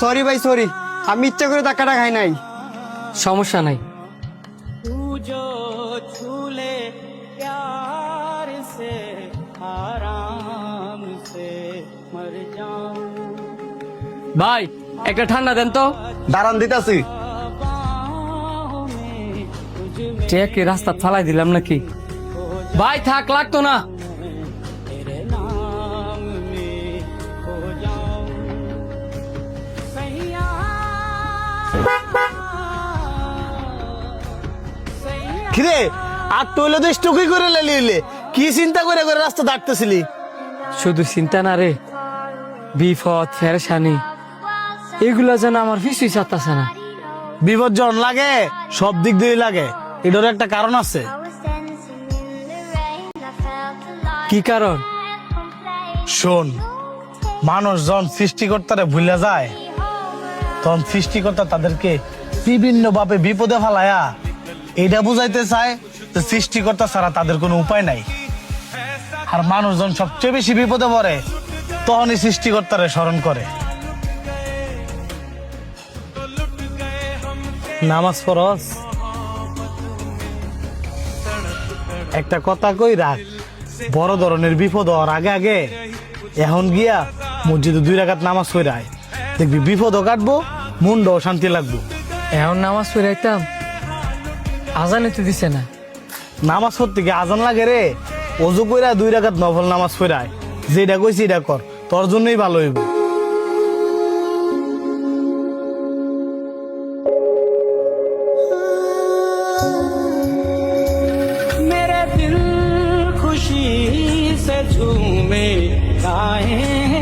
Sorry ভাই sorry, আমি ইচ্ছা করে টাকাটা খাই নাই। সমস্যা নাই। ভাই একটা ঠান্ডা দেন তো। দাঁড়ান দিতাছি। চেক কি রাস্তা ফালাই দিলাম নাকি? ভাই থাক, লাগতো না। কিরে আর তুইলে তো স্টুকি করে লেলিলে, কি চিন্তা করে করে রাস্তা দাঁড়তেছিলি? শুধু চিন্তা না রে, বিপদ ফেরেশানি এগুলা যেন আমার কিছুই চাচ্ছে না। বিপদ জন লাগে, সব দিক দিয়ে লাগে, এটার একটা কারণ আছে। কি কারণ? শোন, মানুষ যখন সৃষ্টিকর্তারে ভুলে যায় তখন সৃষ্টিকর্তা তাদেরকে বিভিন্ন ভাবে বিপদে ফেলায়া এটা বুঝাইতে চায় যে সৃষ্টিকর্তা ছাড়া তাদের কোনো উপায় নাই। আর মানুষ যখন সবচেয়ে বেশি বিপদে পড়ে তখনই সৃষ্টিকর্তারে স্মরণ করে। নামাজ ফরজ, একটা কথা কই রাখ, বড় ধরনের বিপদ হওয়ার আগে আগে এখন গিয়া মসজিদে 2 রাকাত নামাজ পড়ে আয়, দেখবি বিপদও কাটবো, মনটাও শান্তি লাগবো। এখন নামাজ পড়াইতাম, আজানে তো দিছে না। নামাজ পড়তে গিয়ে আজান লাগে রে, অজু কইরা 2 রাকাত নফল নামাজ পড়ে আয়, যেটা কইছি এটা কর, তোর জন্যই ভালো হইব। मेरे दिल खुशी से झूमे गाए